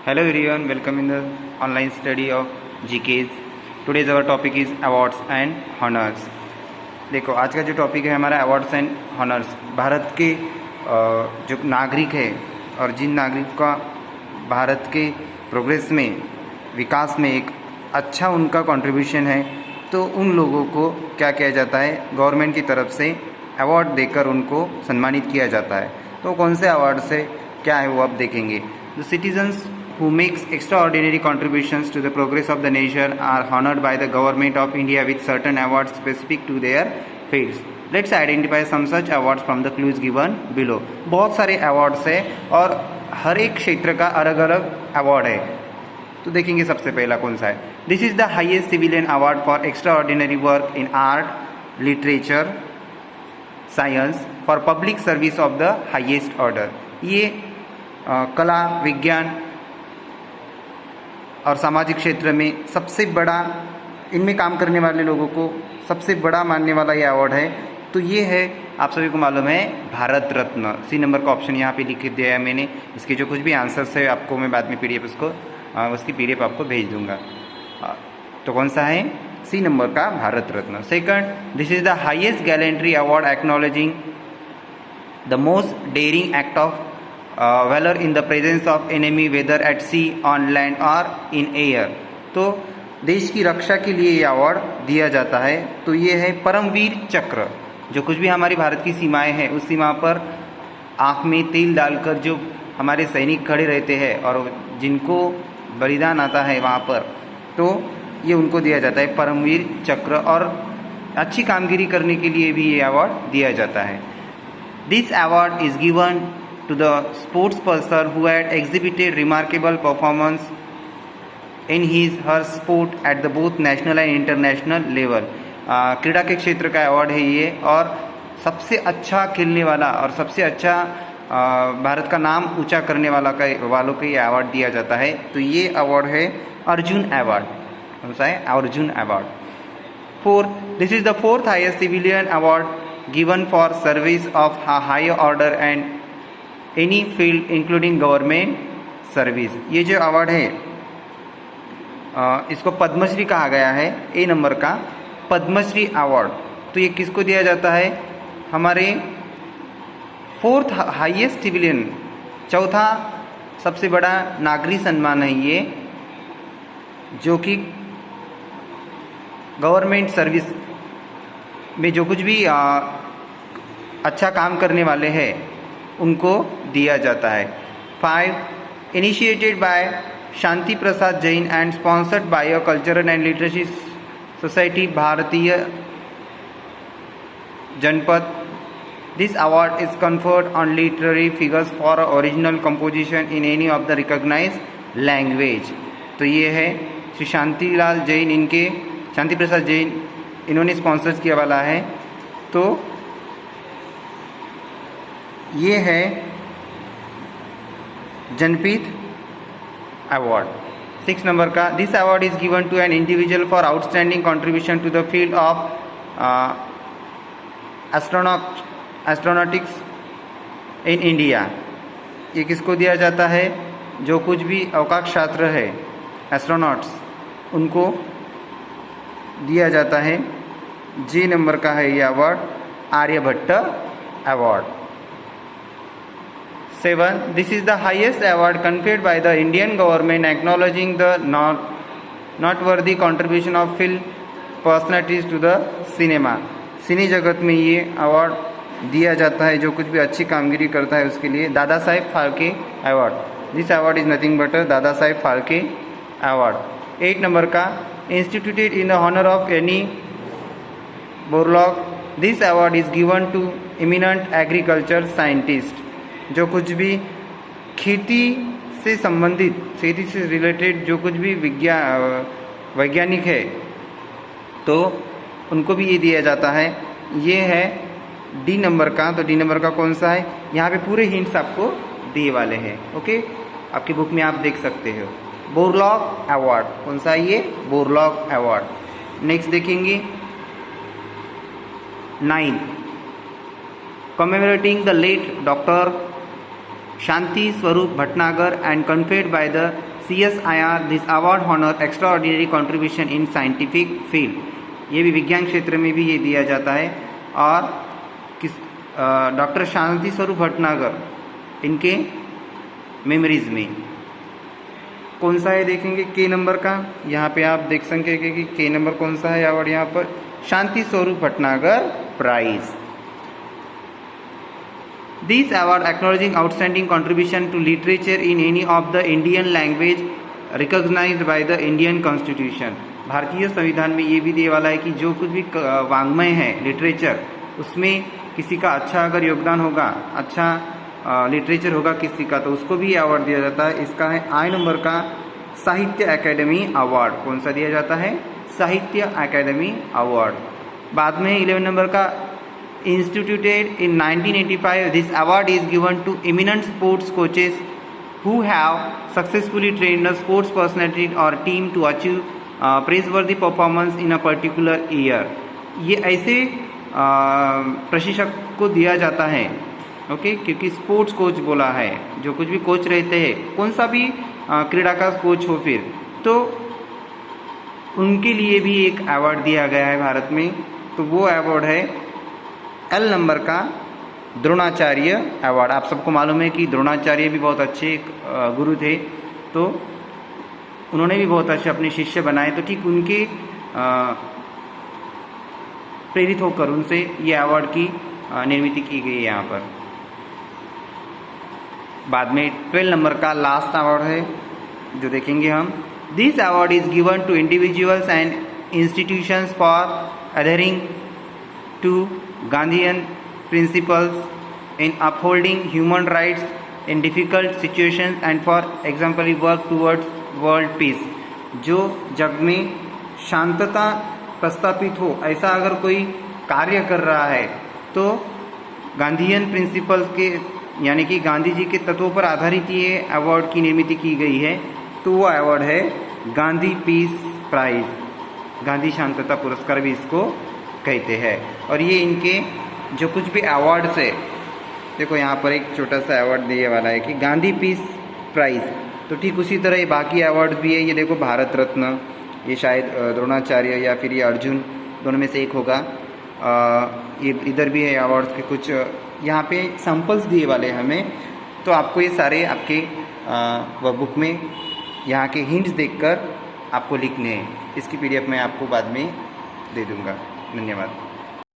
Hello everyone, welcome in the online study of GKs. Today's our topic is awards and honors. देखो आज का जो topic है हमारा अवार्ड्स एंड हॉनर्स। भारत के जो नागरिक है और जिन नागरिक का भारत के प्रोग्रेस में विकास में एक अच्छा उनका कंट्रीब्यूशन है, तो उन लोगों को क्या किया जाता है, गवर्नमेंट की तरफ से अवार्ड देकर उनको सम्मानित किया जाता है। तो कौन से अवार्ड से क्या है वो आप देखेंगे। The citizens who makes extraordinary contributions to the progress of the nation are honored by the government of India with certain awards specific to their fields. Let's identify some such awards from the clues given below. बहुत सारे awards है और हर एक क्षेत्र का अलग अलग award है। तो देखेंगे सबसे पहला कौन सा है। This is the highest civilian award for extraordinary work in art, literature, science for public service of the highest order. ये कला, विज्ञान और सामाजिक क्षेत्र में सबसे बड़ा, इनमें काम करने वाले लोगों को सबसे बड़ा मानने वाला ये अवार्ड है। तो ये है, आप सभी को मालूम है, भारत रत्न। सी नंबर का ऑप्शन यहाँ पे लिख दिया है मैंने। इसके जो कुछ भी आंसर्स है आपको मैं बाद में पीडीएफ उसकी पीडीएफ आपको भेज दूंगा। तो कौन सा है? सी नंबर का Bharat Ratna. Second, this is the highest gallantry award acknowledging the most daring act of valor in the presence of enemy whether at sea, on land or in air। तो देश की रक्षा के लिए ये अवार्ड दिया जाता है। तो ये है परमवीर चक्र। जो कुछ भी हमारी भारत की सीमाएं हैं, उस सीमा पर आँख में तेल डालकर जो हमारे सैनिक खड़े रहते हैं और जिनको बलिदान आता है वहाँ पर, तो ये उनको दिया जाता है परमवीर चक्र। और अच्छी कामगिरी करने के लिए भी ये अवार्ड दिया जाता है। This award is given to the sports person who had exhibited remarkable performance in his her sport at the both national and international level। क्रीड़ा के क्षेत्र का अवार्ड है ये, और सबसे अच्छा खेलने वाला और सबसे अच्छा भारत का नाम ऊंचा करने वालों को ये अवार्ड दिया जाता है। तो ये अवार्ड है अर्जुन अवार्ड। कौन सा है? Arjun award. Fourth, this is the fourth highest civilian award given for service of higher order and any field including government service. ये जो अवार्ड है इसको पद्मश्री कहा गया है। ए नंबर का पद्मश्री अवार्ड। तो ये किसको दिया जाता है? हमारे फोर्थ हाईएस्ट सिविलियन, चौथा सबसे बड़ा नागरिक सम्मान है ये, जो कि गवर्नमेंट सर्विस में जो कुछ भी अच्छा काम करने वाले हैं उनको दिया जाता है। 5, initiated by Shanti Prasad Jain and sponsored by a cultural and literacy society Bharatiya Janpad. This award is conferred on literary figures for original composition in any of the recognize language. तो ये है श्री शांतिलाल जैन, इनके शांति प्रसाद जैन, इन्होंने स्पॉन्सर किया वाला है। तो ये है जनपीठ अवार्ड। 6 नंबर का, this award is given to an individual for outstanding contribution to the field of astronautics in India. ये किसको दिया जाता है? जो कुछ भी अवकाश छात्र है, एस्ट्रोनॉट्स, उनको दिया जाता है। जी नंबर का है ये award, Aryabhata award. 7, this is the highest award conferred by the Indian government acknowledging the noteworthy contribution of film personalities to the cinema। सिने जगत में ये अवार्ड दिया जाता है जो कुछ भी अच्छी कामगिरी करता है उसके लिए। Dada Saheb Phalke award. This award is nothing but Dada Saheb Phalke award. 8 number का, instituted in the honour of Annie Borlaug. This award is given to eminent agriculture scientist. जो कुछ भी खेती से संबंधित, खेती से रिलेटेड जो कुछ भी वैज्ञानिक है, तो उनको भी ये दिया जाता है। ये है डी नंबर का। तो डी नंबर का कौन सा है? यहाँ पे पूरे हिंट्स आपको दिए वाले हैं। ओके, आपकी बुक में आप देख सकते हो। बोरलॉग अवार्ड कौन सा है? ये बोरलॉग अवार्ड। नेक्स्ट देखेंगे 9, commemorating the late Dr. Shanti Swarup Bhatnagar and conferred by the CSIR this award honour extraordinary contribution in scientific field. ये भी विज्ञान क्षेत्र में भी ये दिया जाता है। और किस डॉक्टर शांति स्वरूप भटनागर, इनके मेमोरीज में कौन सा है देखेंगे, के नंबर का। यहाँ पे आप देख सकेंगे कि के नंबर कौन सा है अवार्ड, यहाँ पर Shanti Swarup Bhatnagar prize. This award acknowledging outstanding contribution to literature in any of the Indian language recognized by the Indian Constitution। भारतीय संविधान में ये भी दिए वाला है कि जो कुछ भी वाङ्मय है, लिटरेचर, उसमें किसी का अच्छा अगर योगदान होगा, अच्छा लिटरेचर होगा किसी का, तो उसको भी अवार्ड दिया जाता है। इसका है आई नंबर का साहित्य अकेडमी अवार्ड। कौन सा दिया जाता है, साहित्य अकेडमी अवार्ड। बाद में 11 नंबर का instituted in 1985, this award is given to eminent sports coaches who have successfully trained a sports personality or team to achieve praiseworthy performance in a particular year। ये ऐसे प्रशिक्षक को दिया जाता है, ओके, क्योंकि स्पोर्ट्स कोच बोला है, जो कुछ भी कोच रहते हैं, कौन सा भी क्रीड़ा का कोच हो फिर, तो उनके लिए भी एक अवार्ड दिया गया है भारत में। तो वो अवार्ड है एल नंबर का द्रोणाचार्य अवार्ड। आप सबको मालूम है कि द्रोणाचार्य भी बहुत अच्छे गुरु थे, तो उन्होंने भी बहुत अच्छे अपने शिष्य बनाए, तो ठीक उनके प्रेरित होकर उनसे ये अवार्ड की निर्मित की गई है यहाँ पर। बाद में 12 नंबर का लास्ट अवार्ड है जो देखेंगे हम। This award is given to individuals and institutions for adhering to Gandhian principles in upholding human rights in difficult situations and for exemplary work towards world peace। जो जग में शांतता प्रस्तापित हो ऐसा अगर कोई कार्य कर रहा है, तो गांधीयन प्रिंसिपल्स के यानी कि गांधी जी के तत्वों पर आधारित ये अवार्ड की निर्मित की गई है। तो वो अवार्ड है गांधी पीस प्राइज, गांधी शांतता पुरस्कार भी इसको कहते हैं। और ये इनके जो कुछ भी अवार्ड्स है, देखो यहाँ पर एक छोटा सा अवार्ड दिए वाला है कि गांधी पीस प्राइज, तो ठीक उसी तरह ये बाकी अवार्ड्स भी है। ये देखो भारत रत्न, ये शायद द्रोणाचार्य या फिर ये अर्जुन, दोनों में से एक होगा। ये इधर भी है अवार्ड्स के कुछ, यहाँ पे सैम्पल्स दिए वाले हैं हमें। तो आपको ये सारे आपके वर्कबुक में यहाँ के हिंट्स देखकर आपको लिखने हैं। इसकी PDF मैं आपको बाद में दे दूँगा। धन्यवाद।